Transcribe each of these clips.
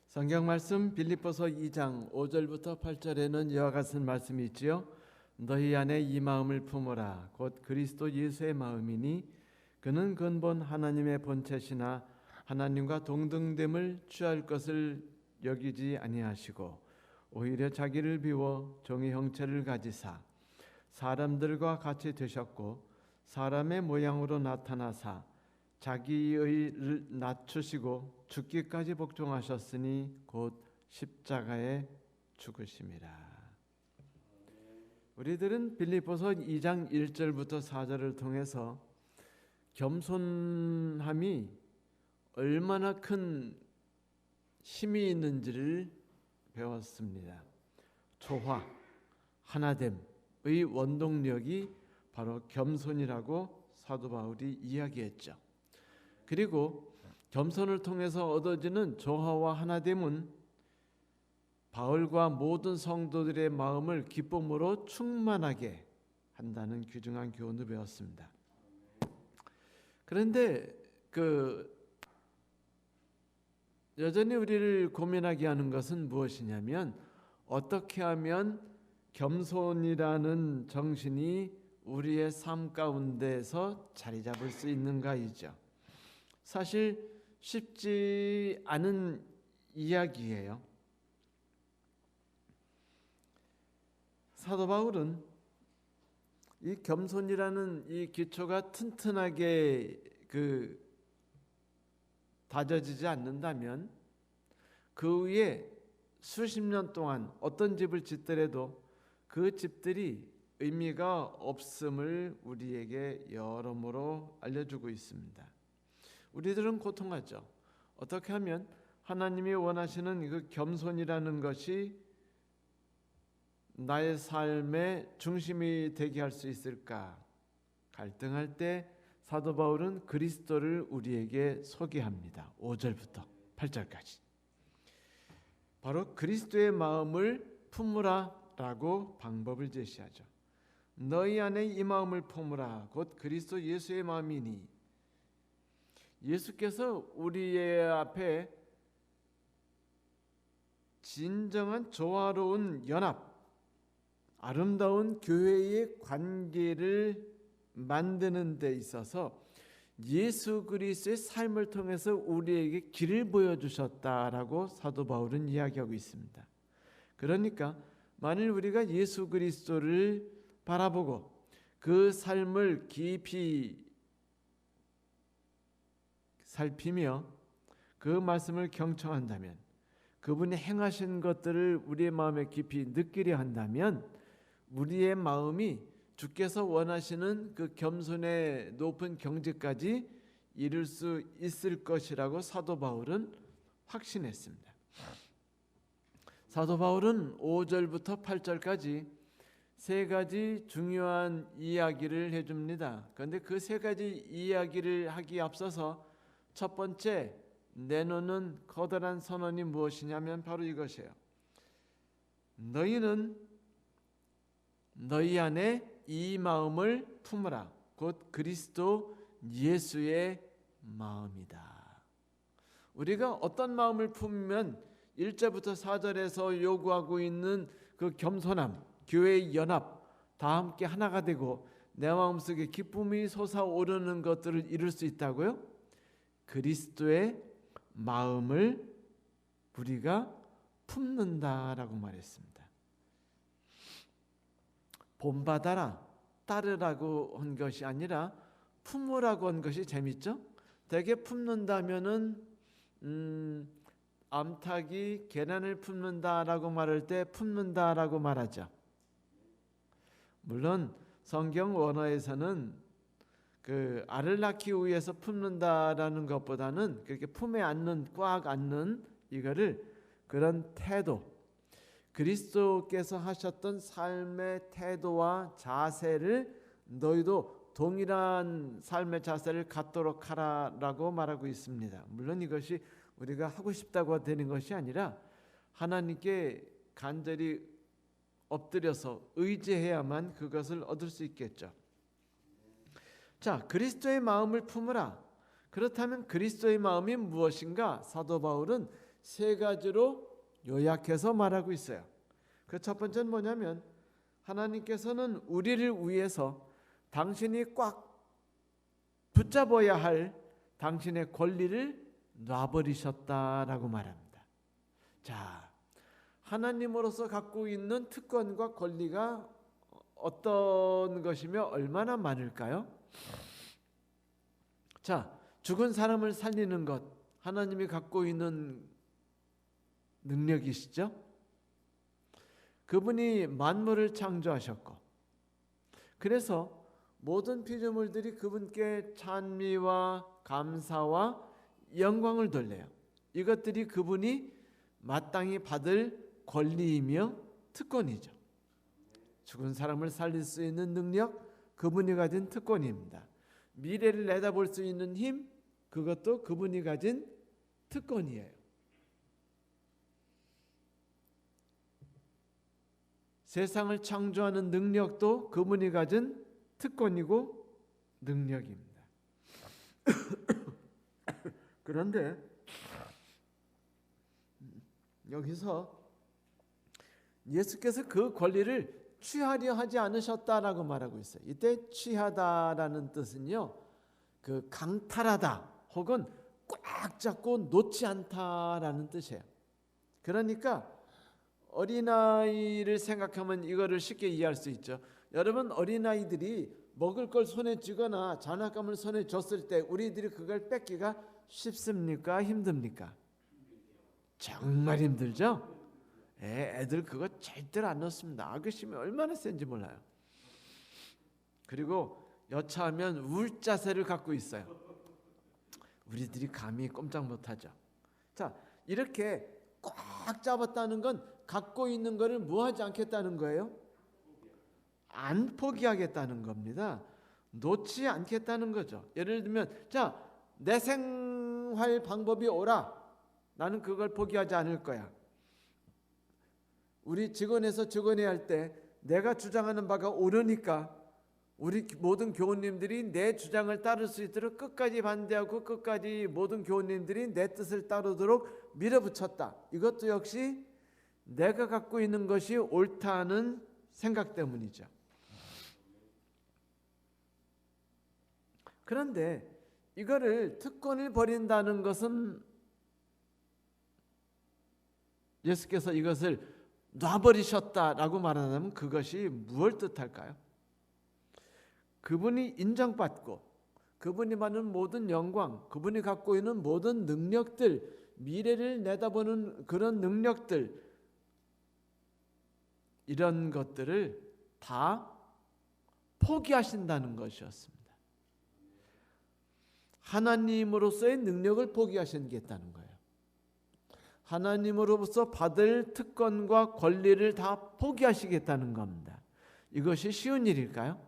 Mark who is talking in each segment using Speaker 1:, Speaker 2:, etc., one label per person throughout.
Speaker 1: 성경 말씀 빌립보서 2장 5절부터 8절에는 이와 같은 말씀이 있지요. 너희 안에 이 마음을 품어라. 곧 그리스도 예수의 마음이니 그는 근본 하나님의 본체시나 하나님과 동등됨을 취할 것을 여기지 아니하시고 오히려 자기를 비워 종의 형체를 가지사 사람들과 같이 되셨고 사람의 모양으로 나타나사 자기의 낮추시고 죽기까지 복종하셨으니 곧 십자가에 죽으심이라. 우리들은 빌립보서 2장 1절부터 4절을 통해서 겸손함이 얼마나 큰 힘이 있는지를 배웠습니다. 조화, 하나됨의 원동력이 바로 겸손이라고 사도 바울이 이야기했죠. 그리고 겸손을 통해서 얻어지는 조화와 하나됨은 바울과 모든 성도들의 마음을 기쁨으로 충만하게 한다는 귀중한 교훈을 배웠습니다. 그런데 여전히 우리를 고민하게 하는 것은 무엇이냐면 어떻게 하면 겸손이라는 정신이 우리의 삶 가운데서 자리 잡을 수 있는가이죠. 사실 쉽지 않은 이야기예요. 사도 바울은 이 겸손이라는 이 기초가 튼튼하게 다져지지 않는다면 그 위에 수십 년 동안 어떤 집을 짓더라도 그 집들이 의미가 없음을 우리에게 여러모로 알려주고 있습니다. 우리들은 고통하죠. 어떻게 하면 하나님이 원하시는 그 겸손이라는 것이 나의 삶의 중심이 되게 할 수 있을까? 갈등할 때 사도 바울은 그리스도를 우리에게 소개합니다. 5절부터 8절까지. 바로 그리스도의 마음을 품으라라고 방법을 제시하죠. 너희 안에 이 마음을 품으라. 곧 그리스도 예수의 마음이니. 예수께서 우리의 앞에 진정한 조화로운 연합, 아름다운 교회의 관계를 만드는 데 있어서 예수 그리스도의 삶을 통해서 우리에게 길을 보여주셨다라고 사도 바울은 이야기하고 있습니다. 그러니까 만일 우리가 예수 그리스도를 바라보고 그 삶을 깊이 살피며 그 말씀을 경청한다면, 그분이 행하신 것들을 우리의 마음에 깊이 느끼려 한다면 우리의 마음이 주께서 원하시는 그 겸손의 높은 경지까지 이룰 수 있을 것이라고 사도 바울은 확신했습니다. 사도 바울은 5절부터 8절까지 세 가지 중요한 이야기를 해줍니다. 그런데 그 세 가지 이야기를 하기에 앞서서 첫 번째 내놓는 커다란 선언이 무엇이냐면 바로 이것이에요. 너희는 너희 안에 이 마음을 품으라. 곧 그리스도 예수의 마음이다. 우리가 어떤 마음을 품으면 1절부터 4절에서 요구하고 있는 그 겸손함, 교회의 연합 다 함께 하나가 되고 내 마음속에 기쁨이 솟아오르는 것들을 이룰 수 있다고요? 그리스도의 마음을 우리가 품는다라고 말했습니다. 본받아라, 따르라고 한 것이 아니라 품으라고 한 것이 재밌죠? 대개 품는다면은 암탉이 계란을 품는다라고 말할 때 품는다라고 말하죠. 물론 성경 원어에서는 그 알을 낳기 위해서 품는다라는 것보다는 그렇게 품에 안는, 꽉 안는 이거를 그런 태도, 그리스도께서 하셨던 삶의 태도와 자세를 너희도 동일한 삶의 자세를 갖도록 하라라고 말하고 있습니다. 물론 이것이 우리가 하고 싶다고 되는 것이 아니라 하나님께 간절히 엎드려서 의지해야만 그것을 얻을 수 있겠죠. 자, 그리스도의 마음을 품으라. 그렇다면 그리스도의 마음이 무엇인가? 사도 바울은 세 가지로 요약해서 말하고 있어요. 그 첫 번째는 뭐냐면 하나님께서는 우리를 위해서 당신이 꽉 붙잡아야 할 당신의 권리를 놔버리셨다라고 말합니다. 자, 하나님으로서 갖고 있는 특권과 권리가 어떤 것이며 얼마나 많을까요? 자, 죽은 사람을 살리는 것, 하나님이 갖고 있는 능력이시죠? 그분이 만물을 창조하셨고, 그래서 모든 피조물들이 그분께 찬미와 감사와 영광을 돌려요. 이것들이 그분이 마땅히 받을 권리이며 특권이죠. 죽은 사람을 살릴 수 있는 능력, 그분이 가진 특권입니다. 미래를 내다볼 수 있는 힘, 그것도 그분이 가진 특권이에요. 세상을 창조하는 능력도 그분이 가진 특권이고 능력입니다. 그런데 여기서 예수께서 그 권리를 취하려 하지 않으셨다라고 말하고 있어요. 이때 취하다라는 뜻은요, 그 강탈하다 혹은 꽉 잡고 놓지 않다라는 뜻이에요. 그러니까 어린아이를 생각하면 이거를 쉽게 이해할 수 있죠. 여러분, 어린아이들이 먹을 걸 손에 쥐거나 장난감을 손에 줬을 때 우리들이 그걸 뺏기가 쉽습니까? 힘듭니까? 정말 힘들죠? 애들 그거 절대로 안 넣습니다. 아그심이 얼마나 센지 몰라요. 그리고 여차하면 울 자세를 갖고 있어요. 우리들이 감히 꼼짝 못하죠. 자, 이렇게 꽉 잡았다는 건 갖고 있는 거를 뭐하지 않겠다는 거예요? 안 포기하겠다는 겁니다. 놓지 않겠다는 거죠. 예를 들면, 자, 내 생활 방법이 옳아. 나는 그걸 포기하지 않을 거야. 우리 직원에서 직원회 할 때 내가 주장하는 바가 옳으니까 우리 모든 교우님들이 내 주장을 따를 수 있도록 끝까지 반대하고 끝까지 모든 교우님들이 내 뜻을 따르도록 밀어붙였다. 이것도 역시 내가 갖고 있는 것이 옳다는 생각 때문이죠. 그런데 이거를 특권을 버린다는 것은 예수께서 이것을 놔버리셨다라고 말하면 그것이 무엇을 뜻할까요? 그분이 인정받고 그분이 받는 모든 영광, 그분이 갖고 있는 모든 능력들, 미래를 내다보는 그런 능력들, 이런 것들을 다 포기하신다는 것이었습니다. 하나님으로서의 능력을 포기하시겠다는 거예요. 하나님으로부터 받을 특권과 권리를 다 포기하시겠다는 겁니다. 이것이 쉬운 일일까요?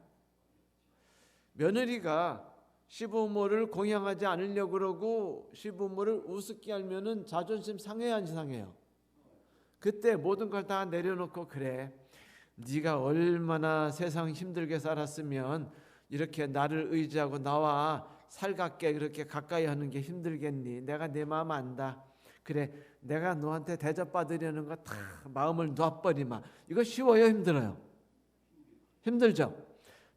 Speaker 1: 며느리가 시부모를 공양하지 않으려고 그러고 시부모를 우습게 하면은 자존심 상해야 안 상해요? 그때 모든 걸 다 내려놓고, 그래, 네가 얼마나 세상 힘들게 살았으면 이렇게 나를 의지하고 나와 살갑게 그렇게 가까이 하는 게 힘들겠니? 내가 내 마음 안다. 그래, 내가 너한테 대접받으려는 거 다 마음을 놔버리마. 이거 쉬워요? 힘들어요? 힘들죠?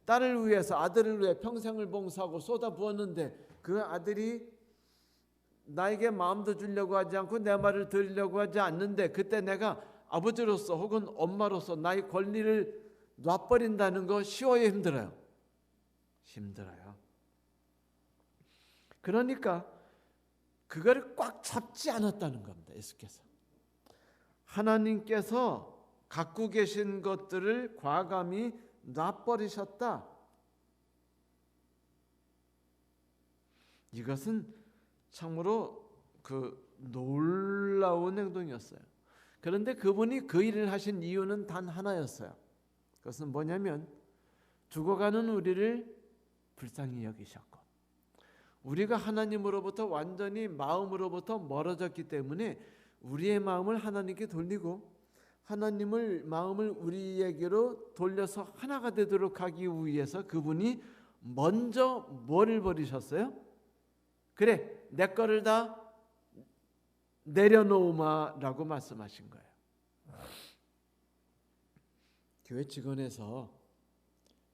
Speaker 1: 딸을 위해서, 아들을 위해 평생을 봉사하고 쏟아부었는데 그 아들이 나에게 마음도 주려고 하지 않고 내 말을 들으려고 하지 않는데, 그때 내가 아버지로서 혹은 엄마로서 나의 권리를 놔버린다는 거 쉬워요? 힘들어요? 힘들어요. 그러니까 그걸 꽉 잡지 않았다는 겁니다. 예수께서. 하나님께서 갖고 계신 것들을 과감히 놔버리셨다. 이것은 참으로 놀라운 행동이었어요. 그런데 그분이 그 일을 하신 이유는 단 하나였어요. 그것은 뭐냐면 죽어가는 우리를 불쌍히 여기셨고, 우리가 하나님으로부터 완전히 마음으로부터 멀어졌기 때문에 우리의 마음을 하나님께 돌리고 하나님을 마음을 우리에게로 돌려서 하나가 되도록 하기 위해서 그분이 먼저 뭐를 버리셨어요? 그래, 내 거를 다 내려놓으마라고 말씀하신 거예요. 교회 직원에서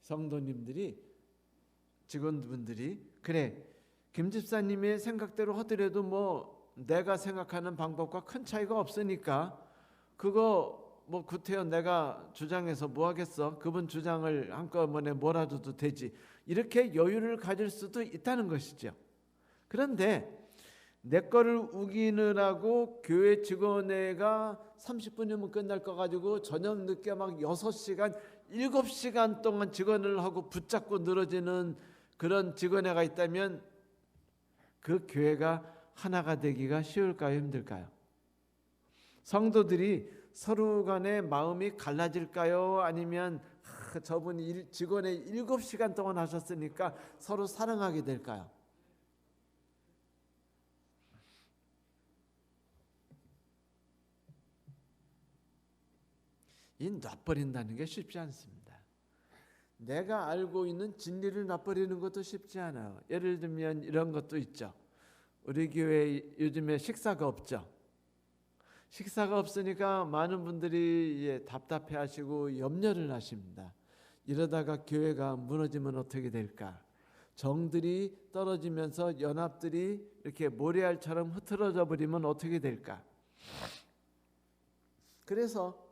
Speaker 1: 성도님들이 직원분들이 그래 김 집사님의 생각대로 하더라도 뭐 내가 생각하는 방법과 큰 차이가 없으니까 그거 뭐 구태여 내가 주장해서 뭐 하겠어? 그분 주장을 한꺼번에 몰아줘도 되지. 이렇게 여유를 가질 수도 있다는 것이죠. 그런데 내 거를 우기느라고 교회 직원회가 30분이면 끝날 거 가지고 저녁 늦게 막 6시간, 7시간 동안 직원을 하고 붙잡고 늘어지는 그런 직원회가 있다면 그 교회가 하나가 되기가 쉬울까요? 힘들까요? 성도들이 서로 간에 마음이 갈라질까요? 아니면 저분이 직원회 7시간 동안 하셨으니까 서로 사랑하게 될까요? 이 놔버린다는 게 쉽지 않습니다. 내가 알고 있는 진리를 놔버리는 것도 쉽지 않아요. 예를 들면 이런 것도 있죠. 우리 교회 요즘에 식사가 없죠. 식사가 없으니까 많은 분들이 답답해하시고 염려를 하십니다. 이러다가 교회가 무너지면 어떻게 될까? 정들이 떨어지면서 연합들이 이렇게 모래알처럼 흐트러져 버리면 어떻게 될까? 그래서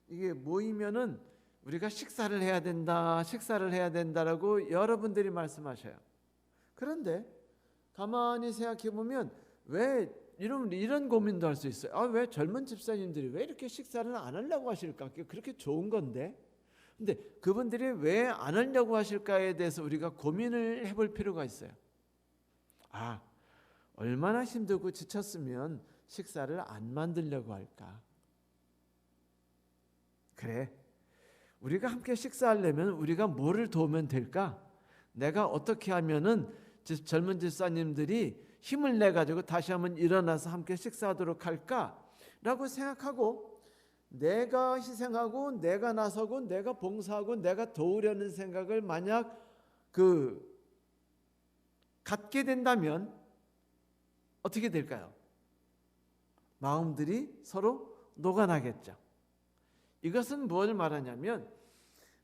Speaker 1: 이게 모이면은 우리가 식사를 해야 된다라고 여러분들이 말씀하셔요. 그런데 가만히 생각해 보면 왜 이런 고민도 할 수 있어요. 왜 젊은 집사님들이 왜 이렇게 식사를 안 하려고 하실까? 그렇게 좋은 건데. 근데 그분들이 왜 안 하려고 하실까에 대해서 우리가 고민을 해볼 필요가 있어요. 얼마나 힘들고 지쳤으면 식사를 안 만들려고 할까? 그래, 우리가 함께 식사하려면 우리가 뭐를 도우면 될까? 내가 어떻게 하면은 젊은 집사님들이 힘을 내 가지고 다시 한번 일어나서 함께 식사하도록 할까라고 생각하고 내가 희생하고 내가 나서고 내가 봉사하고 내가 도우려는 생각을 만약 갖게 된다면 어떻게 될까요? 마음들이 서로 녹아나겠죠. 이것은 무엇을 말하냐면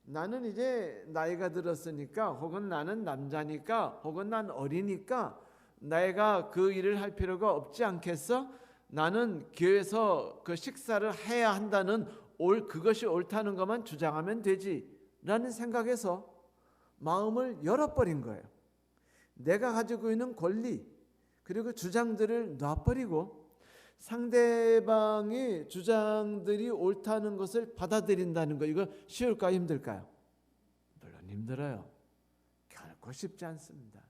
Speaker 1: 나는 이제 나이가 들었으니까 혹은 나는 남자니까 혹은 난 어리니까 내가 그 일을 할 필요가 없지 않겠어? 나는 교회에서 그 식사를 해야 한다는 그것이 옳다는 것만 주장하면 되지 라는 생각에서 마음을 열어버린 거예요. 내가 가지고 있는 권리 그리고 주장들을 놔버리고 상대방의 주장들이 옳다는 것을 받아들인다는 거, 이거 쉬울까요? 힘들까요? 물론 힘들어요. 결코 쉽지 않습니다.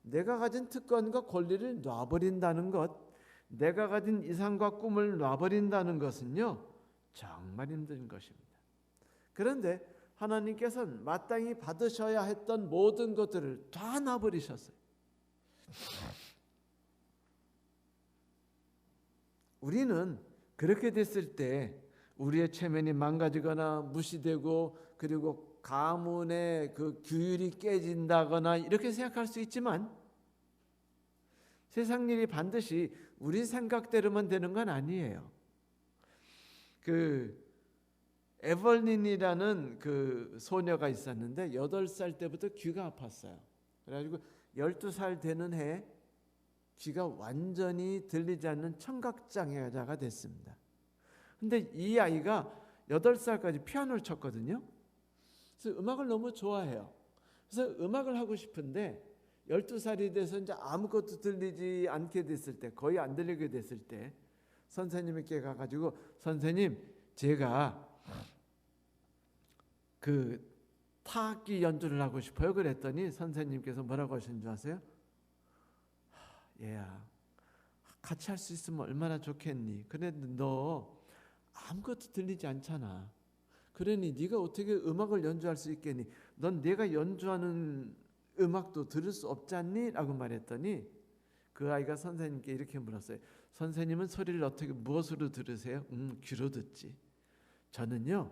Speaker 1: 내가 가진 특권과 권리를 놔버린다는 것, 내가 가진 이상과 꿈을 놔버린다는 것은요 정말 힘든 것입니다. 그런데 하나님께서는 마땅히 받으셔야 했던 모든 것들을 다 놔버리셨어요. 우리는 그렇게 됐을 때 우리의 체면이 망가지거나 무시되고 그리고 가문의 그 규율이 깨진다거나 이렇게 생각할 수 있지만 세상 일이 반드시 우리 생각대로만 되는 건 아니에요. 에벌린이라는 그 소녀가 있었는데 8살 때부터 귀가 아팠어요. 그래가지고 12살 되는 해 귀가 완전히 들리지 않는 청각장애자가 됐습니다. 근데 이 아이가 8살까지 피아노를 쳤거든요. 그래서 음악을 너무 좋아해요. 그래서 음악을 하고 싶은데 12살이 돼서 이제 아무것도 들리지 않게 됐을 때, 거의 안 들리게 됐을 때 선생님께 가가지고 선생님 제가 타악기 연주를 하고 싶어요 그랬더니 선생님께서 뭐라고 하시는 줄 아세요? 얘야 같이 할 수 있으면 얼마나 좋겠니? 그런데 너 아무것도 들리지 않잖아. 그러니 네가 어떻게 음악을 연주할 수 있겠니? 넌 내가 연주하는 음악도 들을 수 없지 않니? 라고 말했더니 그 아이가 선생님께 이렇게 물었어요. 선생님은 소리를 무엇으로 들으세요? 귀로 듣지. 저는요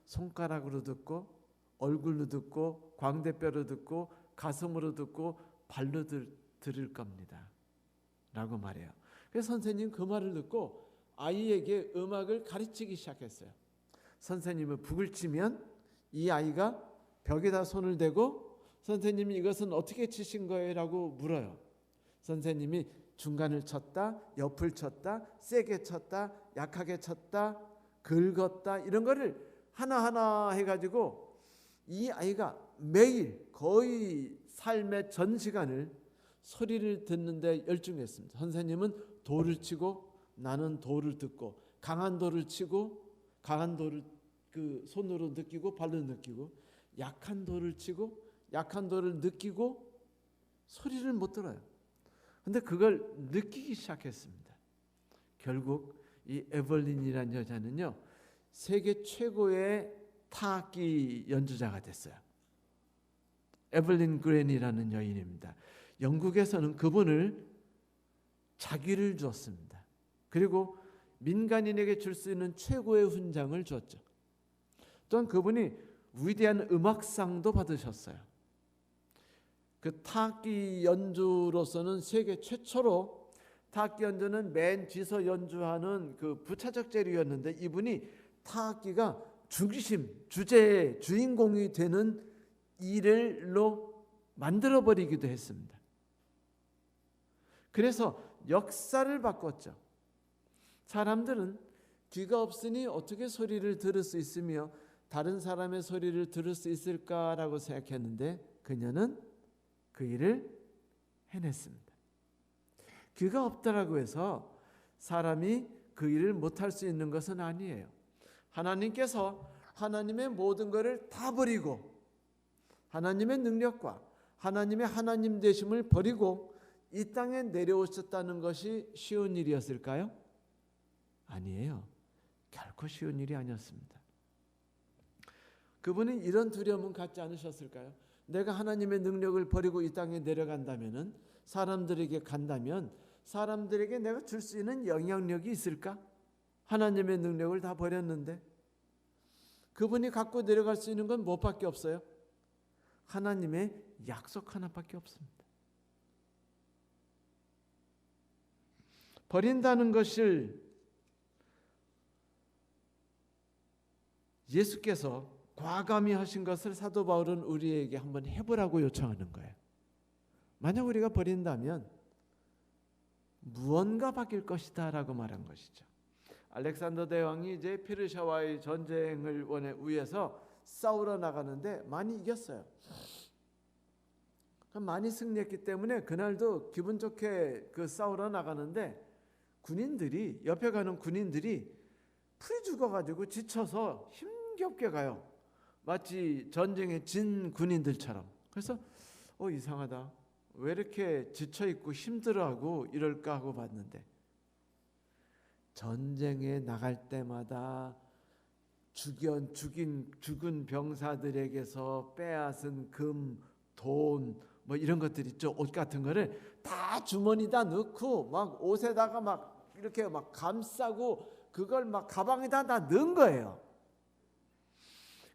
Speaker 1: 손가락으로 듣고 얼굴로 듣고 광대뼈로 듣고 가슴으로 듣고 발로 들을 겁니다 라고 말해요. 그래서 선생님 그 말을 듣고 아이에게 음악을 가르치기 시작했어요. 선생님은 북을 치면 이 아이가 벽에다 손을 대고 선생님이 이것은 어떻게 치신 거예요? 라고 물어요. 선생님이 중간을 쳤다, 옆을 쳤다, 세게 쳤다, 약하게 쳤다, 긁었다 이런 거를 하나하나 해가지고 이 아이가 매일 거의 삶의 전 시간을 소리를 듣는 데 열중했습니다. 선생님은 도를 치고 나는 도를 듣고 강한 도를 치고 강한 도를 그 손으로 느끼고 발로 느끼고 약한 도를 치고 약한 도를 느끼고 소리를 못 들어요. 근데 그걸 느끼기 시작했습니다. 결국 이 에벌린이라는 여자는요, 세계 최고의 타악기 연주자가 됐어요. 에벌린 그랜이라는 여인입니다. 영국에서는 그분을 자기를 주었습니다. 그리고 민간인에게 줄 수 있는 최고의 훈장을 주었죠. 또한 그분이 위대한 음악상도 받으셨어요. 그 타악기 연주로서는 세계 최초로 타악기 연주는 맨 뒤서 연주하는 그 부차적 재료였는데 이분이 타악기가 중심, 주제의 주인공이 되는 일로 만들어버리기도 했습니다. 그래서 역사를 바꿨죠. 사람들은 귀가 없으니 어떻게 소리를 들을 수 있으며 다른 사람의 소리를 들을 수 있을까라고 생각했는데 그녀는 그 일을 해냈습니다. 귀가 없다라고 해서 사람이 그 일을 못할 수 있는 것은 아니에요. 하나님께서 하나님의 모든 것을 다 버리고 하나님의 능력과 하나님의 하나님 되심을 버리고 이 땅에 내려오셨다는 것이 쉬운 일이었을까요? 아니에요. 결코 쉬운 일이 아니었습니다. 그분은 이런 두려움은 갖지 않으셨을까요? 내가 하나님의 능력을 버리고 이 땅에 내려간다면은 사람들에게 간다면 사람들에게 내가 줄 수 있는 영향력이 있을까? 하나님의 능력을 다 버렸는데 그분이 갖고 내려갈 수 있는 건 무엇밖에 없어요? 하나님의 약속 하나밖에 없습니다. 버린다는 것을 예수께서 과감히 하신 것을 사도 바울은 우리에게 한번 해보라고 요청하는 거예요. 만약 우리가 버린다면 무언가 바뀔 것이다 라고 말한 것이죠. 알렉산더 대왕이 이제 페르시아와의 전쟁을 위해서 싸우러 나가는데 많이 이겼어요. 많이 승리했기 때문에 그날도 기분 좋게 그 싸우러 나가는데 군인들이 옆에 가는 군인들이 풀이 죽어가지고 지쳐서 힘겹게 가요. 마치 전쟁에 진 군인들처럼. 그래서 이상하다. 왜 이렇게 지쳐있고 힘들어하고 이럴까 하고 봤는데 전쟁에 나갈 때마다 죽은 병사들에게서 빼앗은 금, 돈 뭐 이런 것들 있죠. 옷 같은 거를 다 주머니다 넣고 막 옷에다가 막 이렇게 막 감싸고 그걸 막 가방에다 다 넣은 거예요.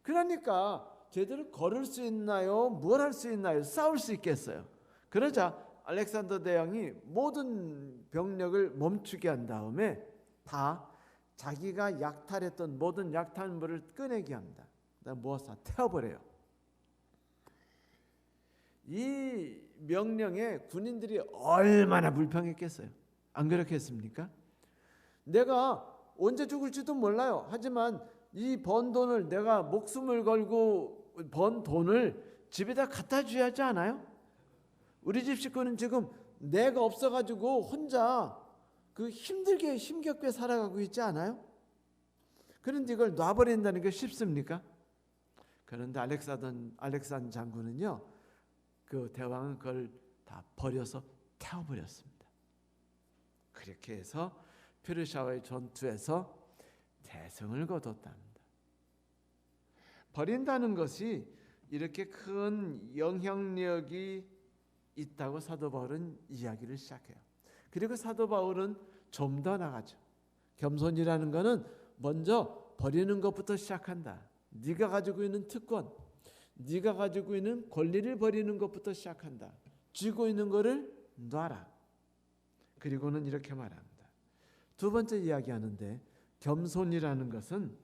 Speaker 1: 그러니까 제대로 걸을 수 있나요? 뭘 할 수 있나요? 싸울 수 있겠어요. 그러자 알렉산더 대왕이 모든 병력을 멈추게 한 다음에 다 자기가 약탈했던 모든 약탈물을 꺼내게 합니다. 모아서 태워버려요. 이 명령에 군인들이 얼마나 불평했겠어요. 안 그렇겠습니까? 내가 언제 죽을지도 몰라요. 하지만 이 번 돈을 내가 목숨을 걸고 번 돈을 집에다 갖다 줘야 하지 않아요? 우리 집 식구는 지금 내가 없어가지고 혼자 그 힘겹게 살아가고 있지 않아요? 그런데 이걸 놔버린다는 게 쉽습니까? 그런데 알렉산 장군은요, 그 대왕은 그걸 다 버려서 태워버렸습니다. 그렇게 해서 페르시아와의 전투에서 대승을 거뒀답니다. 버린다는 것이 이렇게 큰 영향력이 있다고 사도 바울은 이야기를 시작해요. 그리고 사도 바울은 좀 더 나가죠. 겸손이라는 것은 먼저 버리는 것부터 시작한다. 네가 가지고 있는 특권, 네가 가지고 있는 권리를 버리는 것부터 시작한다. 쥐고 있는 것을 놔라. 그리고는 이렇게 말합니다. 두 번째 이야기하는데, 겸손이라는 것은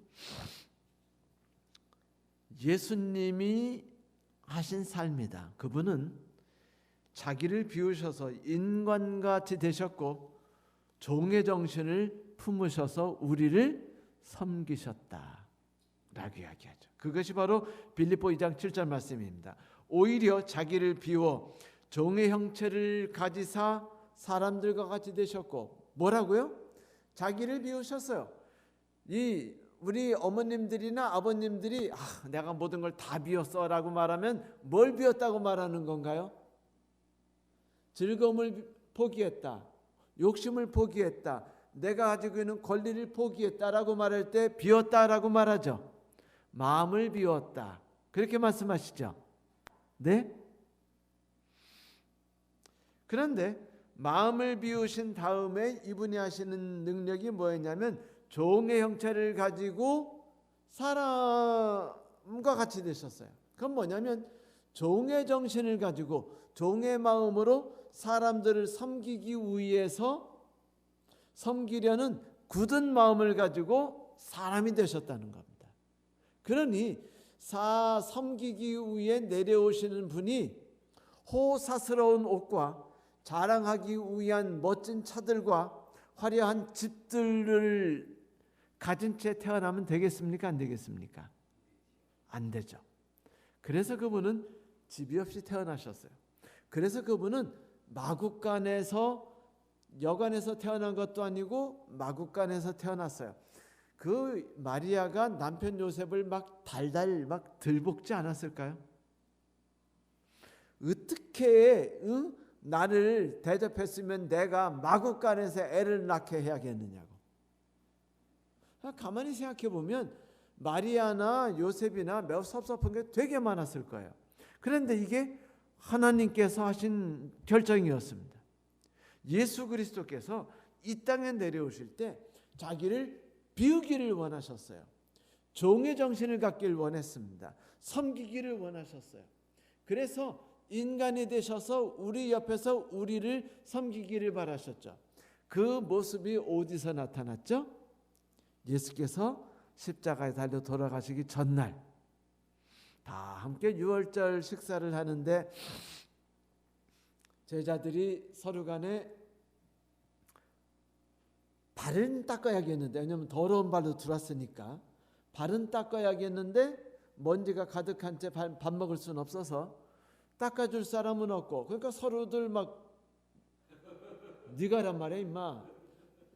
Speaker 1: 예수님이 하신 삶이다. 그분은 자기를 비우셔서 인간같이 되셨고 종의 정신을 품으셔서 우리를 섬기셨다 라고 이야기하죠. 그것이 바로 빌립보 2장 7절 말씀입니다. 오히려 자기를 비워 종의 형체를 가지사 사람들과 같이 되셨고, 뭐라고요? 자기를 비우셨어요. 우리 어머님들이나 아버님들이 내가 모든 걸 다 비웠어 라고 말하면 뭘 비웠다고 말하는 건가요? 즐거움을 포기했다, 욕심을 포기했다, 내가 가지고 있는 권리를 포기했다라고 말할 때 비웠다라고 말하죠. 마음을 비웠다, 그렇게 말씀하시죠. 네? 그런데 마음을 비우신 다음에 이분이 하시는 능력이 뭐였냐면 종의 형체를 가지고 사람과 같이 되셨어요. 그건 뭐냐면 종의 정신을 가지고 종의 마음으로 사람들을 섬기기 위해서 섬기려는 굳은 마음을 가지고 사람이 되셨다는 겁니다. 그러니 섬기기 위해 내려오시는 분이 호사스러운 옷과 자랑하기 위한 멋진 차들과 화려한 집들을 가진 채 태어나면 되겠습니까? 안 되겠습니까? 안 되죠. 그래서 그분은 집이 없이 태어나셨어요. 그래서 그분은 마국간에서, 여관에서 태어난 것도 아니고 마국간에서 태어났어요. 그 마리아가 남편 요셉을 막 달달 막 들볶지 않았을까요? 어떻게 나를 대접했으면 내가 마국간에서 애를 낳게 해야겠느냐고. 가만히 생각해 보면 마리아나 요셉이나 매우 섭섭한 게 되게 많았을 거예요. 그런데 이게 하나님께서 하신 결정이었습니다. 예수 그리스도께서 이 땅에 내려오실 때 자기를 비우기를 원하셨어요. 종의 정신을 갖기를 원했습니다. 섬기기를 원하셨어요. 그래서 인간이 되셔서 우리 옆에서 우리를 섬기기를 바라셨죠. 그 모습이 어디서 나타났죠? 예수께서 십자가에 달려 돌아가시기 전날 다 함께 유월절 식사를 하는데 제자들이 서로 간에 발은 닦아야겠는데, 왜냐하면 더러운 발로 들어왔으니까 발은 닦아야겠는데 먼지가 가득한 채 밥 먹을 수는 없어서 닦아줄 사람은 없고, 그러니까 서로들 막 네가란 말이야 임마,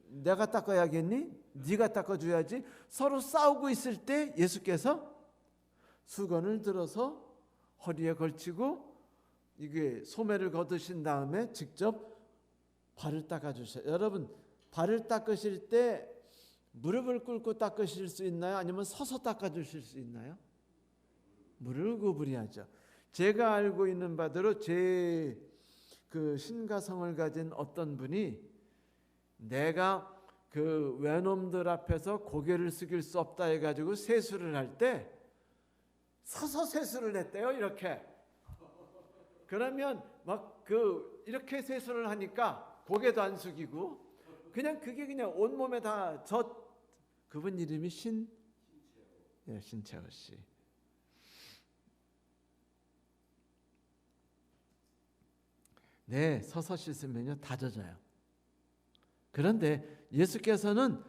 Speaker 1: 내가 닦아야겠니? 네가 닦아줘야지. 서로 싸우고 있을 때 예수께서 수건을 들어서 허리에 걸치고 이게 소매를 걷으신 다음에 직접 발을 닦아주셔요. 여러분, 발을 닦으실 때 무릎을 꿇고 닦으실 수 있나요? 아니면 서서 닦아주실 수 있나요? 무릎을 구부려야죠. 제가 알고 있는 바대로 제 그 신가성을 가진 어떤 분이 내가 그 외놈들 앞에서 고개를 숙일 수 없다 해가지고 세수를 할 때 서서 세수를 했대요. 이렇게. 그러면 막 이렇게 세수를 하니까 고개도 안 숙이고 그냥 그게 그냥 온몸에 다 그분 이름이 신채호 씨. 네, 서서 씻으면요 다 젖어요. 그런데 예수께서는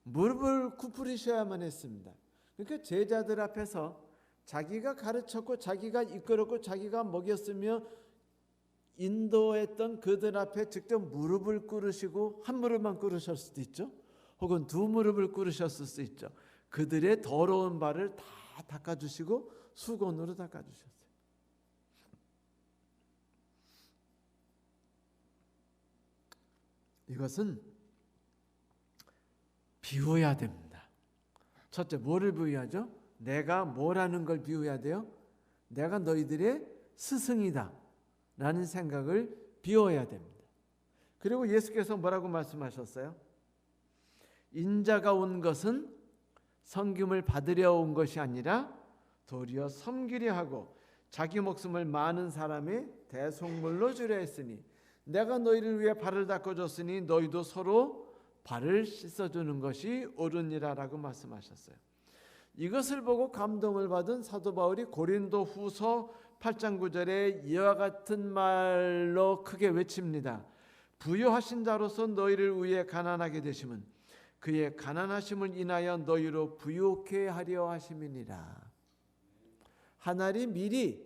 Speaker 1: 무릎을 굽으리셔야만 했습니다. 그러니까 제자들 앞에서 자기가 가르쳤고 자기가 이끌었고 자기가 먹였으며 인도했던 그들 앞에 직접 무릎을 꿇으시고 한 무릎만 꿇으셨을 수도 있죠. 혹은 두 무릎을 꿇으셨을 수 있죠. 그들의 더러운 발을 다 닦아주시고 수건으로 닦아주셨어요. 이것은 비워야 됩니다. 첫째, 뭐를 비워야죠? 내가 뭐라는 걸 비워야 돼요? 내가 너희들의 스승이다 라는 생각을 비워야 됩니다. 그리고 예수께서 뭐라고 말씀하셨어요? 인자가 온 것은 섬김을 받으려 온 것이 아니라 도리어 섬기려 하고 자기 목숨을 많은 사람의 대속물로 주려 했으니 내가 너희를 위해 발을 닦아줬으니 너희도 서로 발을 씻어주는 것이 옳으니라라고 말씀하셨어요. 이것을 보고 감동을 받은 사도 바울이 고린도 후서 8장 9절에 이와 같은 말로 크게 외칩니다. 부요하신 자로서 너희를 위해 가난하게 되심은 그의 가난하심을 인하여 너희로 부요케 하려 하심이니라. 하늘이 미리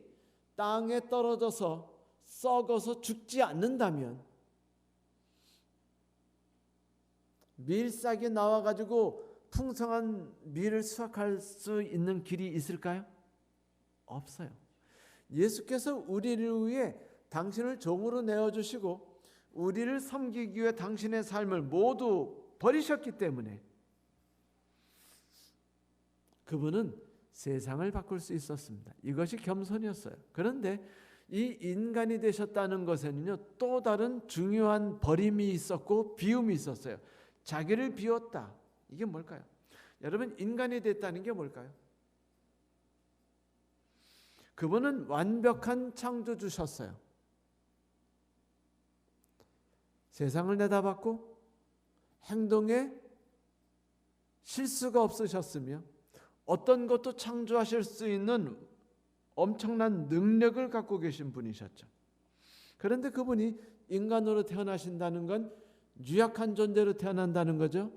Speaker 1: 땅에 떨어져서 썩어서 죽지 않는다면, 밀싹이 나와가지고 풍성한 밀을 수확할 수 있는 길이 있을까요? 없어요. 예수께서 우리를 위해 당신을 종으로 내어주시고 우리를 섬기기 위해 당신의 삶을 모두 버리셨기 때문에 그분은 세상을 바꿀 수 있었습니다. 이것이 겸손이었어요. 그런데 이 인간이 되셨다는 것에는요, 또 다른 중요한 버림이 있었고 비움이 있었어요. 자기를 비웠다. 이게 뭘까요? 여러분, 인간이 됐다는 게 뭘까요? 그분은 완벽한 창조주셨어요. 세상을 내다봤고 행동에 실수가 없으셨으며 어떤 것도 창조하실 수 있는 엄청난 능력을 갖고 계신 분이셨죠. 그런데 그분이 인간으로 태어나신다는 건 유약한 존재로 태어난다는 거죠.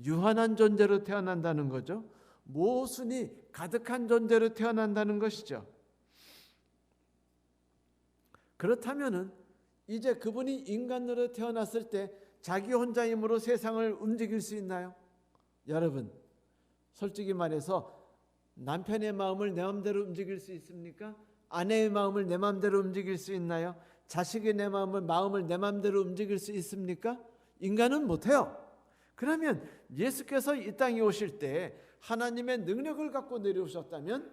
Speaker 1: 유한한 존재로 태어난다는 거죠. 모순이 가득한 존재로 태어난다는 것이죠. 그렇다면은 이제 그분이 인간으로 태어났을 때 자기 혼자 힘으로 세상을 움직일 수 있나요? 여러분, 솔직히 말해서 남편의 마음을 내 마음대로 움직일 수 있습니까? 아내의 마음을 내 마음대로 움직일 수 있나요? 자식의 내 마음을 내 마음대로 움직일 수 있습니까? 인간은 못해요. 그러면 예수께서 이 땅에 오실 때 하나님의 능력을 갖고 내려오셨다면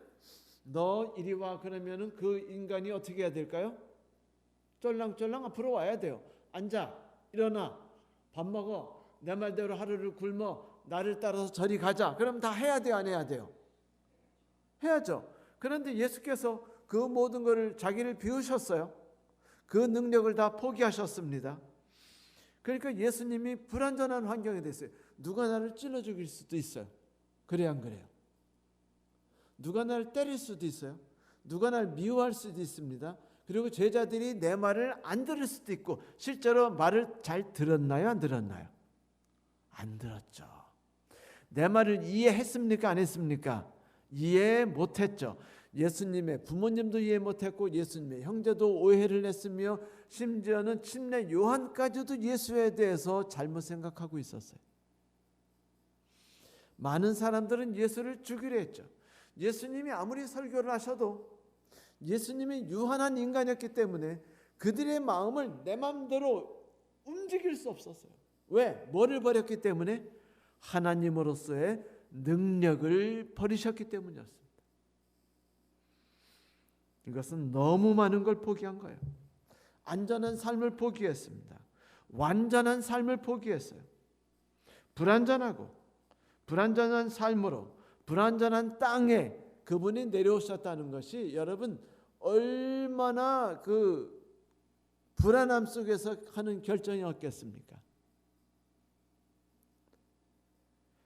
Speaker 1: 너 이리 와 그러면은 그 인간이 어떻게 해야 될까요? 쫄랑쫄랑 앞으로 와야 돼요. 앉아, 일어나, 밥 먹어, 내 말대로 하루를 굶어, 나를 따라서 저리 가자. 그럼 다 해야 돼요, 안 해야 돼요? 해야죠. 그런데 예수께서 그 모든 것을 자기를 비우셨어요. 그 능력을 다 포기하셨습니다. 그러니까 예수님이 불완전한 환경이 됐어요. 누가 나를 찔러 죽일 수도 있어요. 그래요, 안 그래요? 누가 나를 때릴 수도 있어요. 누가 나를 미워할 수도 있습니다. 그리고 제자들이 내 말을 안 들을 수도 있고, 실제로 말을 잘 들었나요, 안 들었나요? 안 들었죠. 내 말을 이해했습니까, 안 했습니까? 이해 못했죠. 예수님의 부모님도 이해 못했고 예수님의 형제도 오해를 했으며 심지어는 침례 요한까지도 예수에 대해서 잘못 생각하고 있었어요. 많은 사람들은 예수를 죽이려 했죠. 예수님이 아무리 설교를 하셔도 예수님이 유한한 인간이었기 때문에 그들의 마음을 내 마음대로 움직일 수 없었어요. 왜? 뭐를 버렸기 때문에? 하나님으로서의 능력을 버리셨기 때문이었습니다. 이것은 너무 많은 걸 포기한 거예요. 안전한 삶을 포기했습니다. 완전한 삶을 포기했어요. 불완전한 삶으로 불완전한 땅에 그분이 내려오셨다는 것이 여러분 얼마나 그 불안함 속에서 하는 결정이었겠습니까?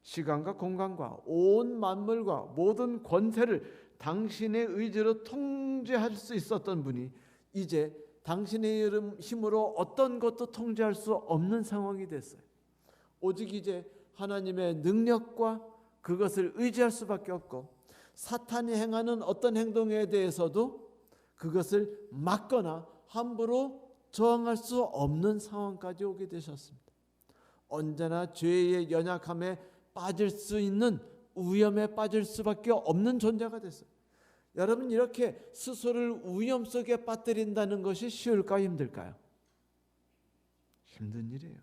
Speaker 1: 시간과 공간과 온 만물과 모든 권세를 당신의 의지로 통제할 수 있었던 분이 이제 당신의 힘으로 어떤 것도 통제할 수 없는 상황이 됐어요. 오직 이제 하나님의 능력과 그것을 의지할 수밖에 없고 사탄이 행하는 어떤 행동에 대해서도 그것을 막거나 함부로 저항할 수 없는 상황까지 오게 되셨습니다. 언제나 죄의 연약함에 빠질 수 있는 위험에 빠질 수밖에 없는 존재가 됐어요. 여러분, 이렇게 스스로를 위험 속에 빠뜨린다는 것이 쉬울까요, 힘들까요? 힘든 일이에요.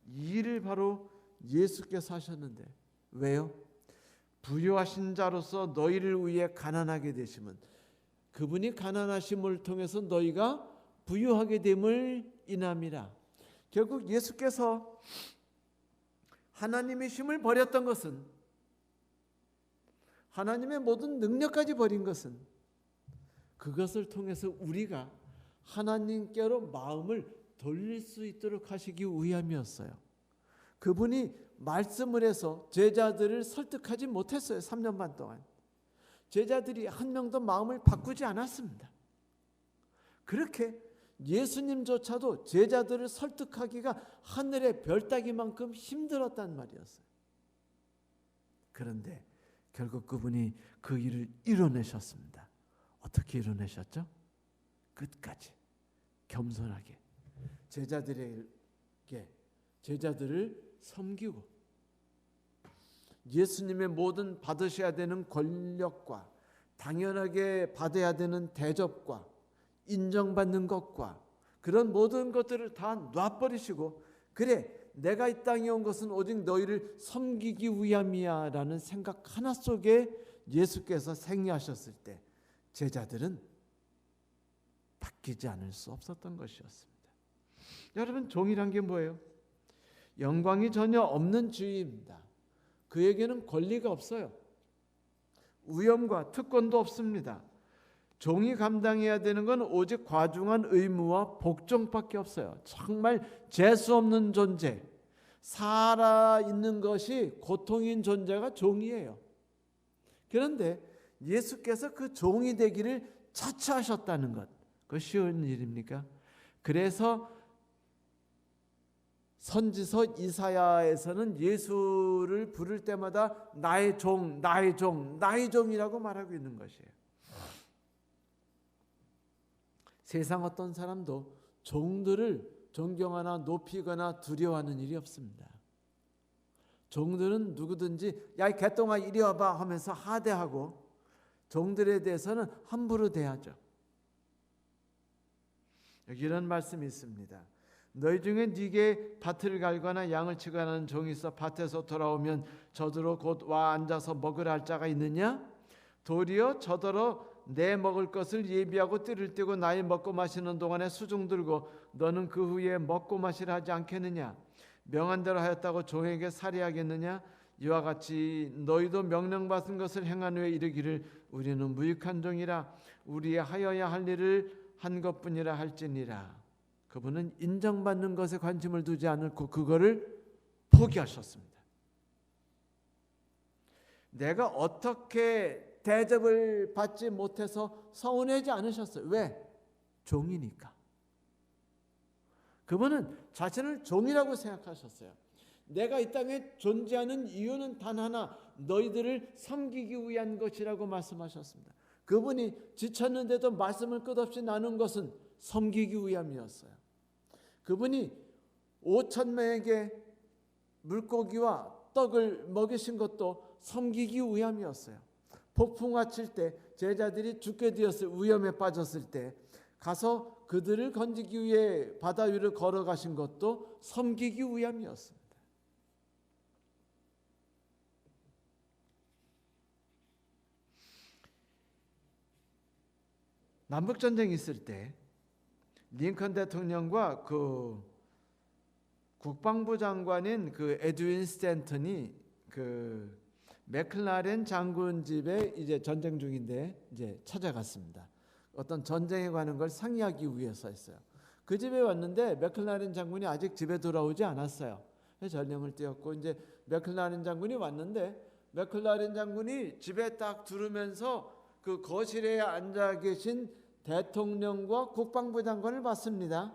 Speaker 1: 이 일을 바로 예수께서 하셨는데 왜요? 부요하신 자로서 너희를 위해 가난하게 되심은 그분이 가난하심을 통해서 너희가 부유하게 됨을 인함이라. 결국 예수께서 하나님의 힘을 버렸던 것은, 하나님의 모든 능력까지 버린 것은 그것을 통해서 우리가 하나님께로 마음을 돌릴 수 있도록 하시기 위함이었어요. 그분이 말씀을 해서 제자들을 설득하지 못했어요. 3년 반 동안. 제자들이 한 명도 마음을 바꾸지 않았습니다. 그렇게 예수님조차도 제자들을 설득하기가 하늘의 별 따기만큼 힘들었단 말이었어요. 그런데 결국 그분이 그 일을 이뤄내셨습니다. 어떻게 이뤄내셨죠? 끝까지 겸손하게 제자들을 섬기고 예수님의 모든 받으셔야 되는 권력과 당연하게 받아야 되는 대접과 인정받는 것과 그런 모든 것들을 다 놔버리시고, 그래 내가 이 땅에 온 것은 오직 너희를 섬기기 위함이야 라는 생각 하나 속에 예수께서 생애하셨을 때 제자들은 바뀌지 않을 수 없었던 것이었습니다. 여러분, 종이란 게 뭐예요? 영광이 전혀 없는 주의입니다. 그에게는 권리가 없어요. 위엄과 특권도 없습니다. 종이 감당해야 되는 건 오직 과중한 의무와 복종밖에 없어요. 정말 재수 없는 존재, 살아있는 것이 고통인 존재가 종이에요. 그런데 예수께서 그 종이 되기를 자처하셨다는 것, 그거 쉬운 일입니까? 그래서 선지서 이사야에서는 예수를 부를 때마다 나의 종, 나의 종, 나의 종이라고 말하고 있는 것이에요. 세상 어떤 사람도 종들을 존경하나 높이거나 두려워하는 일이 없습니다. 종들은 누구든지 야 이 개똥아 이리 와봐 하면서 하대하고, 종들에 대해서는 함부로 대하죠. 여기 이런 말씀이 있습니다. 너희 중에 네게 밭을 갈거나 양을 치거나 하는 종이 있어 밭에서 돌아오면 저더러 곧 와 앉아서 먹으라 할 자가 있느냐? 도리어 저더러 내 먹을 것을 예비하고 띠를 띠고 나의 먹고 마시는 동안에 수중 들고 너는 그 후에 먹고 마시라 하지 않겠느냐? 명한 대로 하였다고 종에게 살해하겠느냐? 이와 같이 너희도 명령받은 것을 행한 후에 이르기를 우리는 무익한 종이라 우리의 하여야 할 일을 한 것뿐이라 할지니라. 그분은 인정받는 것에 관심을 두지 않고 그거를 포기하셨습니다. 내가 어떻게 대접을 받지 못해서 서운하지 않으셨어요. 왜? 종이니까. 그분은 자신을 종이라고 생각하셨어요. 내가 이 땅에 존재하는 이유는 단 하나, 너희들을 섬기기 위한 것이라고 말씀하셨습니다. 그분이 지쳤는데도 말씀을 끝없이 나눈 것은 섬기기 위함이었어요. 그분이 5,000명에게 물고기와 떡을 먹이신 것도 섬기기 위함이었어요. 폭풍아 칠 때 제자들이 죽게 되었을 위험에 빠졌을 때 가서 그들을 건지기 위해 바다 위를 걸어가신 것도 섬기기 위함이었습니다. 남북전쟁이 있을 때 링컨 대통령과 그 국방부 장관인 그 에드윈 스탠턴이 그 맥클라렌 장군 집에 이제 전쟁 중인데 이제 찾아갔습니다. 어떤 전쟁에 관한 걸 상의하기 위해서 했어요. 그 집에 왔는데 맥클라렌 장군이 아직 집에 돌아오지 않았어요. 전령을 띄웠고 이제 맥클라렌 장군이 왔는데 맥클라렌 장군이 집에 딱 들으면서 그 거실에 앉아 계신 대통령과 국방부 장관을 봤습니다.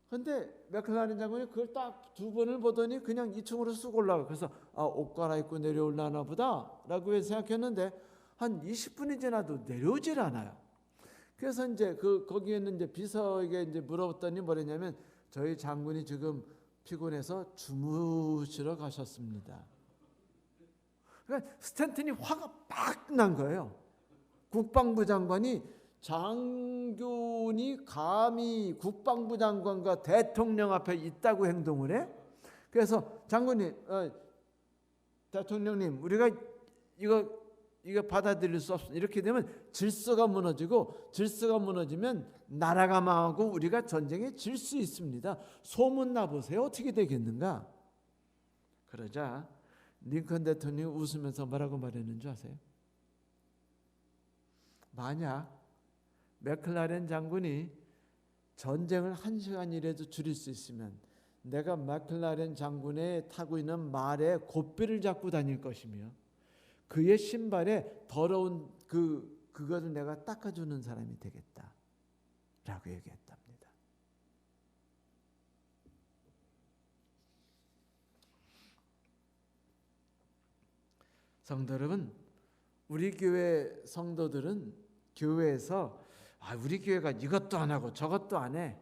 Speaker 1: 그런데 맥클라렌 장군이 그걸 딱 두 번을 보더니 그냥 2층으로 쑥 올라가. 그래서 옷 갈아입고 내려올라나 보다 라고 생각했는데 한 20분이 지나도 내려오질 않아요. 그래서 이제 거기에 있는 이제 비서에게 이제 물어봤더니 뭐랬냐면 저희 장군이 지금 피곤해서 주무시러 가셨습니다. 그러니까 스탠턴이 화가 팍 난 거예요. 국방부 장관이 장군이 감히 국방부 장관과 대통령 앞에 있다고 행동을 해? 그래서 장군이 대통령님 우리가 이거 받아들일 수 없습니다. 이렇게 되면 질서가 무너지고 질서가 무너지면 나라가 망하고 우리가 전쟁에 질 수 있습니다. 소문 나보세요. 어떻게 되겠는가? 그러자 링컨 대통령이 웃으면서 뭐라고 말했는 줄 아세요? 만약 맥클라렌 장군이 전쟁을 1시간이라도 줄일 수 있으면 내가 맥클라렌 장군의 타고 있는 말에 곱비를 잡고 다닐 것이며 그의 신발에 더러운 그것을 내가 닦아주는 사람이 되겠다 라고 얘기했답니다. 성도 여러분, 우리 교회 성도들은 교회에서 우리 교회가 이것도 안 하고 저것도 안 해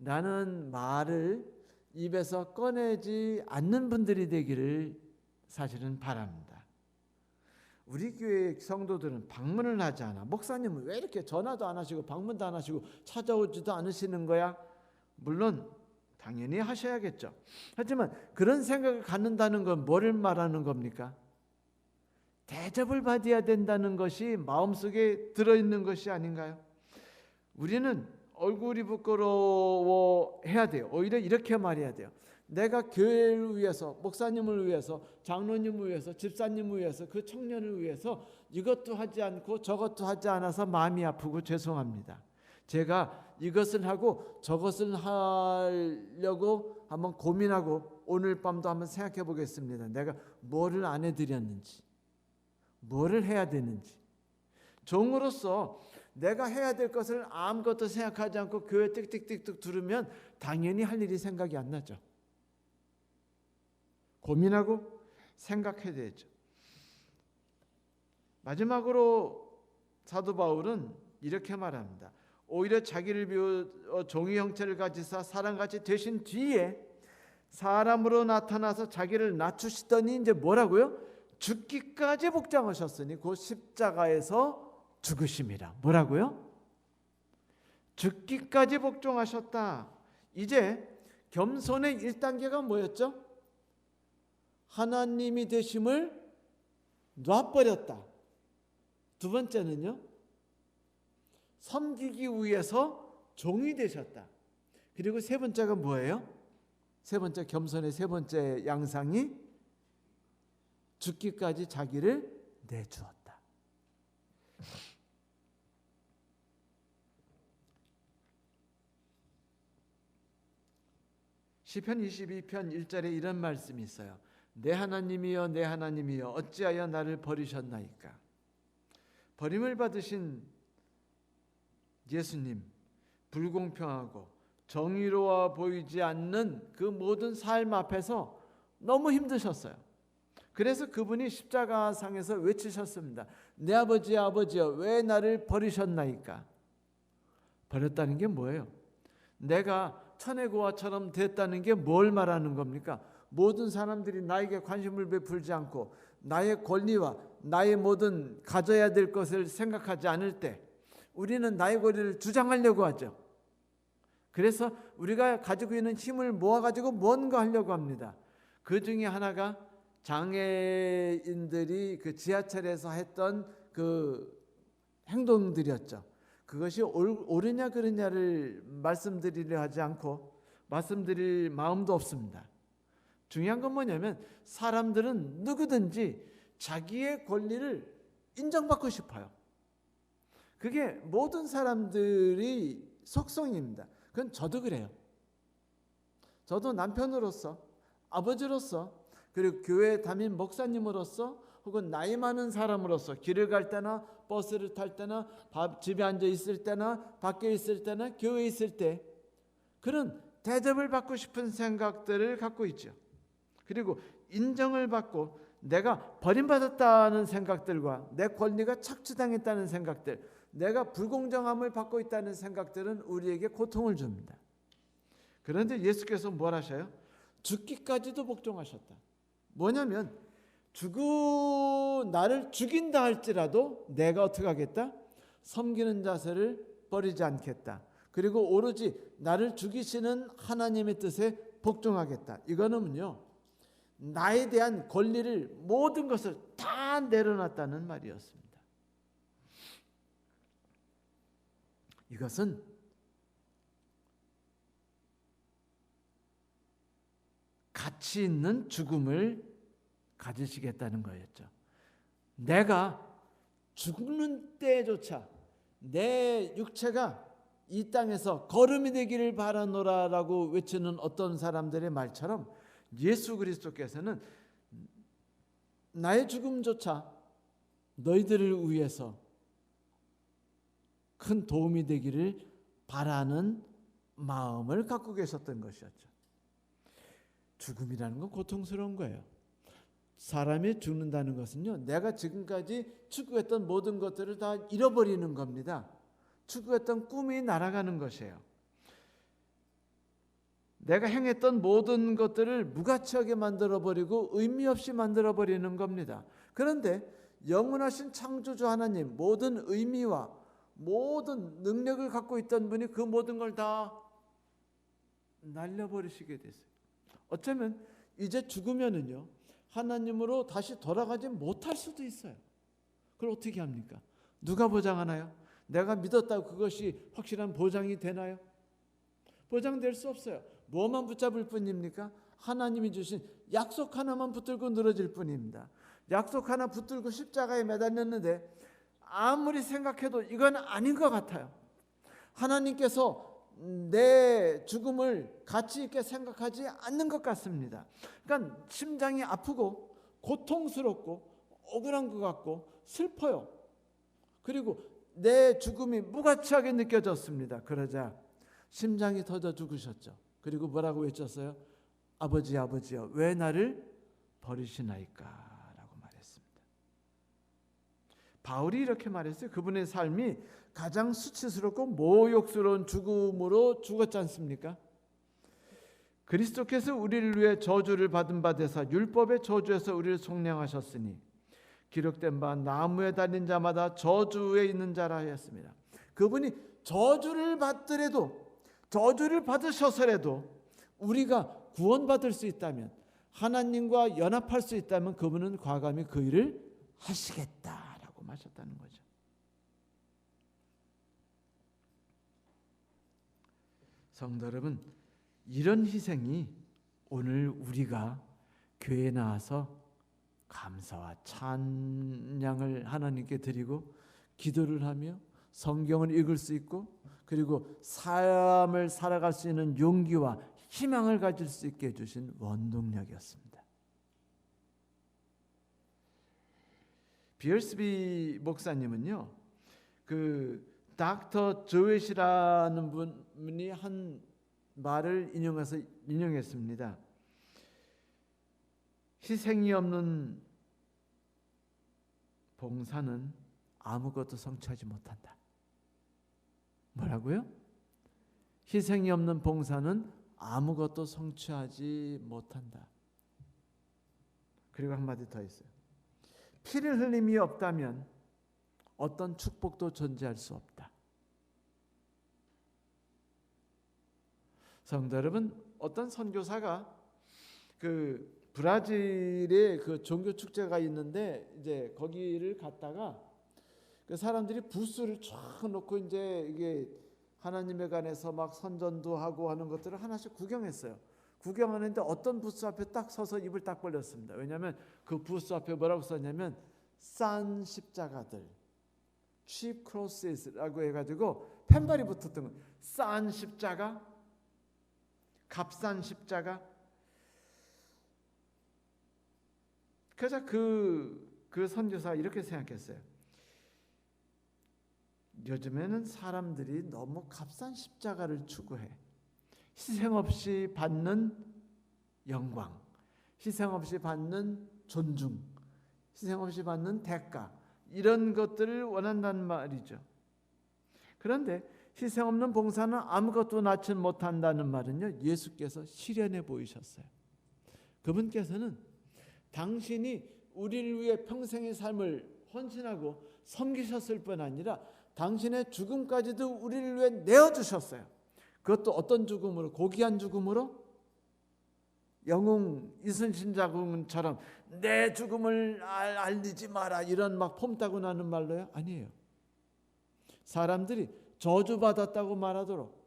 Speaker 1: 라는 말을 입에서 꺼내지 않는 분들이 되기를 사실은 바랍니다. 우리 교회 성도들은 방문을 하지 않아. 목사님은 왜 이렇게 전화도 안 하시고 방문도 안 하시고 찾아오지도 않으시는 거야? 물론 당연히 하셔야겠죠. 하지만 그런 생각을 갖는다는 건 뭐를 말하는 겁니까? 대접을 받아야 된다는 것이 마음속에 들어있는 것이 아닌가요? 우리는 얼굴이 부끄러워해야 돼요. 오히려 이렇게 말해야 돼요. 내가 교회를 위해서, 목사님을 위해서, 장로님을 위해서, 집사님을 위해서, 그 청년을 위해서 이것도 하지 않고 저것도 하지 않아서 마음이 아프고 죄송합니다. 제가 이것을 하고 저것을 하려고 한번 고민하고 오늘 밤도 한번 생각해 보겠습니다. 내가 뭐를 안 해드렸는지, 뭐를 해야 되는지. 종으로서 내가 해야 될 것을 아무것도 생각하지 않고 교회 띡띡띡 두르면 당연히 할 일이 생각이 안 나죠. 고민하고 생각해야 되죠. 마지막으로 사도 바울은 이렇게 말합니다. 오히려 자기를 비워 종의 형체를 가지사 사람같이 되신 뒤에 사람으로 나타나서 자기를 낮추시더니 이제 뭐라고요? 죽기까지 복종하셨으니 곧 십자가에서 죽으심이라. 뭐라고요? 죽기까지 복종하셨다. 이제 겸손의 1단계가 뭐였죠? 하나님이 되심을 놔버렸다. 두 번째는요, 섬기기 위해서 종이 되셨다. 그리고 세 번째가 뭐예요? 세 번째, 겸손의 세 번째 양상이 죽기까지 자기를 내주었다. 시편 22편 1절에 이런 말씀이 있어요. 내 하나님이여 내 하나님이여 어찌하여 나를 버리셨나이까. 버림을 받으신 예수님, 불공평하고 정의로워 보이지 않는 그 모든 삶 앞에서 너무 힘드셨어요. 그래서 그분이 십자가상에서 외치셨습니다. 내 아버지여 아버지여 왜 나를 버리셨나이까. 버렸다는 게 뭐예요? 내가 천혜고아처럼 됐다는 게 뭘 말하는 겁니까? 모든 사람들이 나에게 관심을 베풀지 않고 나의 권리와 나의 모든 가져야 될 것을 생각하지 않을 때 우리는 나의 권리를 주장하려고 하죠. 그래서 우리가 가지고 있는 힘을 모아가지고 뭔가 하려고 합니다. 그 중에 하나가 장애인들이 그 지하철에서 했던 그 행동들이었죠. 그것이 옳으냐 그르냐를 말씀드리려 하지 않고 말씀드릴 마음도 없습니다. 중요한 건 뭐냐면 사람들은 누구든지 자기의 권리를 인정받고 싶어요. 그게 모든 사람들이 속성입니다. 그건 저도 그래요. 저도 남편으로서, 아버지로서, 그리고 교회 담임 목사님으로서 혹은 나이 많은 사람으로서 길을 갈 때나 버스를 탈 때나 집에 앉아 있을 때나 밖에 있을 때나 교회에 있을 때 그런 대접을 받고 싶은 생각들을 갖고 있죠. 그리고 인정을 받고 내가 버림받았다는 생각들과 내 권리가 착취당했다는 생각들, 내가 불공정함을 받고 있다는 생각들은 우리에게 고통을 줍니다. 그런데 예수께서 뭘 하셔요? 죽기까지도 복종하셨다. 뭐냐면 나를 죽인다 할지라도 내가 어떻게 하겠다? 섬기는 자세를 버리지 않겠다. 그리고 오로지 나를 죽이시는 하나님의 뜻에 복종하겠다. 이거는요, 나에 대한 권리를 모든 것을 다 내려놨다는 말이었습니다. 이것은 가치 있는 죽음을 가지시겠다는 거였죠. 내가 죽는 때조차 내 육체가 이 땅에서 거름이 되기를 바라노라라고 외치는 어떤 사람들의 말처럼 예수 그리스도께서는 나의 죽음조차 너희들을 위해서 큰 도움이 되기를 바라는 마음을 갖고 계셨던 것이었죠. 죽음이라는 건 고통스러운 거예요. 사람이 죽는다는 것은요, 내가 지금까지 추구했던 모든 것들을 다 잃어버리는 겁니다. 추구했던 꿈이 날아가는 것이에요. 내가 행했던 모든 것들을 무가치하게 만들어버리고 의미 없이 만들어버리는 겁니다. 그런데 영원하신 창조주 하나님, 모든 의미와 모든 능력을 갖고 있던 분이 그 모든 걸 다 날려버리시게 됐어요. 어쩌면 이제 죽으면은요, 하나님으로 다시 돌아가지 못할 수도 있어요. 그걸 어떻게 합니까? 누가 보장하나요? 내가 믿었다고 그것이 확실한 보장이 되나요? 보장될 수 없어요. 뭐만 붙잡을 뿐입니까? 하나님이 주신 약속 하나만 붙들고 늘어질 뿐입니다. 약속 하나 붙들고 십자가에 매달렸는데 아무리 생각해도 이건 아닌 것 같아요. 하나님께서 내 죽음을 가치 있게 생각하지 않는 것 같습니다. 그러니까 심장이 아프고 고통스럽고 억울한 것 같고 슬퍼요. 그리고 내 죽음이 무가치하게 느껴졌습니다. 그러자 심장이 터져 죽으셨죠. 그리고 뭐라고 외쳤어요? 아버지, 아버지여, 왜 나를 버리시나이까? 라고 말했습니다. 바울이 이렇게 말했어요. 그분의 삶이 가장 수치스럽고 모욕스러운 죽음으로 죽었지 않습니까? 그리스도께서 우리를 위해 저주를 받은 바 되사 율법의 저주에서 우리를 속량하셨으니 기록된 바 나무에 달린 자마다 저주에 있는 자라 하였습니다. 그분이 저주를 받더라도, 저주를 받으셔서라도 우리가 구원받을 수 있다면, 하나님과 연합할 수 있다면 그분은 과감히 그 일을 하시겠다라고 하셨다는 거죠. 성도 여러분, 이런 희생이 오늘 우리가 교회에 나와서 감사와 찬양을 하나님께 드리고 기도를 하며 성경을 읽을 수 있고, 그리고 삶을 살아갈 수 있는 용기와 희망을 가질 수 있게 해주신 원동력이었습니다. 비얼스비 목사님은요, 그 닥터 조엣이라는 분이 한 말을 인용했습니다. 희생이 없는 봉사는 아무것도 성취하지 못한다. 뭐라고요? 희생이 없는 봉사는 아무것도 성취하지 못한다. 그리고 한마디 더 있어요. 피를 흘림이 없다면 어떤 축복도 존재할 수 없다. 성도 여러분, 어떤 선교사가 그 브라질에 그 종교 축제가 있는데 이제 거기를 갔다가 그 사람들이 부스를 쫙 놓고 이제 이게 하나님에 관해서 막 선전도 하고 하는 것들을 하나씩 구경했어요. 구경하는데 어떤 부스 앞에 딱 서서 입을 딱 벌렸습니다. 왜냐하면 그 부스 앞에 뭐라고 썼냐면 싼 십자가들, cheap crosses라고 해가지고 펜발이 붙었던 거. 싼 십자가, 값싼 십자가. 그래서 그 선교사가 이렇게 생각했어요. 요즘에는 사람들이 너무 값싼 십자가를 추구해. 희생 없이 받는 영광, 희생 없이 받는 존중, 희생 없이 받는 대가, 이런 것들을 원한다는 말이죠. 그런데 희생 없는 봉사는 아무것도 낳지 못한다는 말은요, 예수께서 실현해 보이셨어요. 그분께서는 당신이 우리를 위해 평생의 삶을 헌신하고 섬기셨을 뿐 아니라 당신의 죽음까지도 우리를 위해 내어주셨어요. 그것도 어떤 죽음으로? 고귀한 죽음으로? 영웅 이순신 장군처럼 내 죽음을 알리지 마라, 이런 막 폼따고 나는 말로요? 아니에요. 사람들이 저주받았다고 말하도록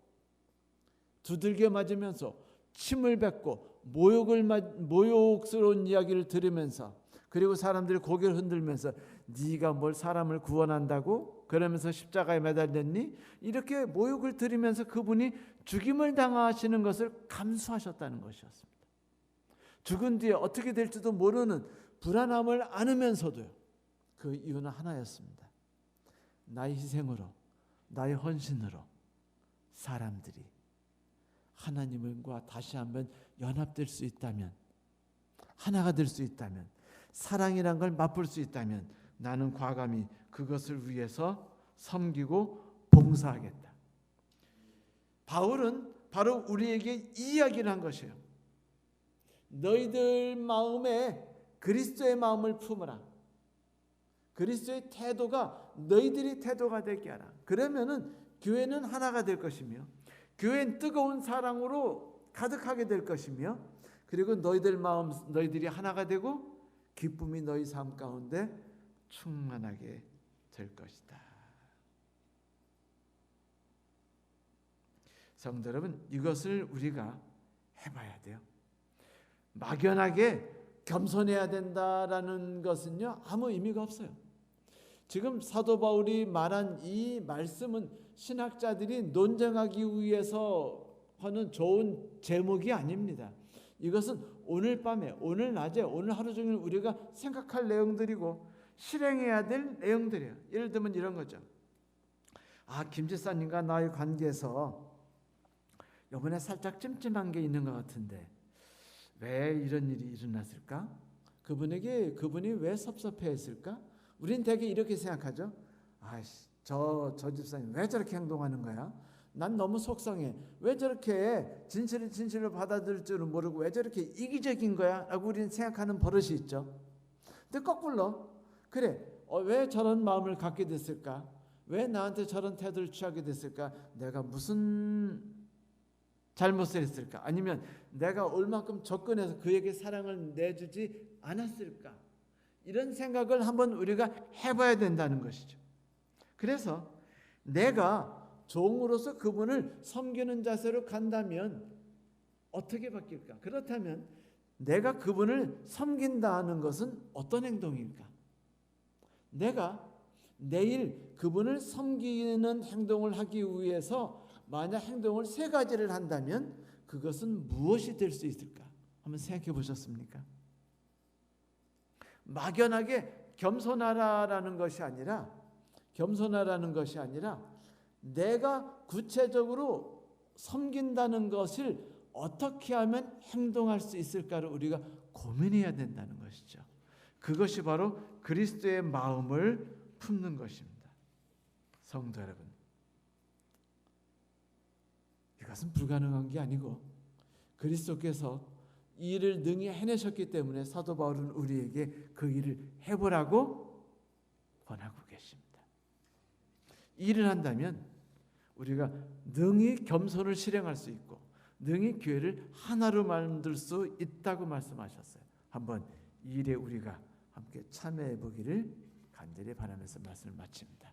Speaker 1: 두들겨 맞으면서 침을 뱉고 모욕스러운 이야기를 들으면서 그리고 사람들이 고개를 흔들면서 네가 뭘 사람을 구원한다고? 그러면서 십자가에 매달렸니? 이렇게 모욕을 들으면서 그분이 죽임을 당하시는 것을 감수하셨다는 것이었습니다. 죽은 뒤에 어떻게 될지도 모르는 불안함을 안으면서도요. 그 이유는 하나였습니다. 나의 희생으로, 나의 헌신으로 사람들이 하나님과 다시 한번 연합될 수 있다면, 하나가 될 수 있다면, 사랑이란 걸 맛볼 수 있다면 나는 과감히 그것을 위해서 섬기고 봉사하겠다. 바울은 바로 우리에게 이 이야기를 한 것이에요. 너희들 마음에 그리스도의 마음을 품으라. 그리스도의 태도가 너희들이 태도가 되게 하라. 그러면은 교회는 하나가 될 것이며, 교회는 뜨거운 사랑으로 가득하게 될 것이며, 그리고 너희들 마음, 너희들이 하나가 되고 기쁨이 너희 삶 가운데 충만하게 될 것이다. 성도 여러분, 이것을 우리가 해봐야 돼요. 막연하게 겸손해야 된다라는 것은요, 아무 의미가 없어요. 지금 사도 바울이 말한 이 말씀은 신학자들이 논쟁하기 위해서 하는 좋은 제목이 아닙니다. 이것은 오늘 밤에, 오늘 낮에, 오늘 하루 종일 우리가 생각할 내용들이고 실행해야 될 내용들이에요. 예를 들면 이런 거죠. 김 집사님과 나의 관계에서 이번에 살짝 찜찜한 게 있는 것 같은데 왜 이런 일이 일어났을까? 그분이 왜 섭섭해했을까? 우린 대개 이렇게 생각하죠. 저 집사님 왜 저렇게 행동하는 거야? 난 너무 속상해. 왜 저렇게 진실을 받아들일 줄은 모르고 왜 저렇게 이기적인 거야? 라고 우리는 생각하는 버릇이 있죠. 근데 거꾸로 그래, 왜 저런 마음을 갖게 됐을까? 왜 나한테 저런 태도를 취하게 됐을까? 내가 무슨 잘못을 했을까? 아니면 내가 얼마큼 접근해서 그에게 사랑을 내주지 않았을까? 이런 생각을 한번 우리가 해봐야 된다는 것이죠. 그래서 내가 종으로서 그분을 섬기는 자세로 간다면 어떻게 바뀔까? 그렇다면 내가 그분을 섬긴다는 것은 어떤 행동일까? 내가 내일 그분을 섬기는 행동을 하기 위해서 만약 행동을 세 가지를 한다면 그것은 무엇이 될 수 있을까? 한번 생각해 보셨습니까? 막연하게 겸손하라는 것이 아니라 내가 구체적으로 섬긴다는 것을 어떻게 하면 행동할 수 있을까를 우리가 고민해야 된다는 것이죠. 그것이 바로 그리스도의 마음을 품는 것입니다. 성도 여러분, 이것은 불가능한 게 아니고 그리스도께서 이 일을 능히 해내셨기 때문에 사도 바울은 우리에게 그 일을 해보라고 권하고 계십니다. 이 일을 한다면 우리가 능히 겸손을 실행할 수 있고 능히 교회를 하나로 만들 수 있다고 말씀하셨어요. 한번 이 일에 우리가 함께 참여해 보기를 간절히 바라면서 말씀을 마칩니다.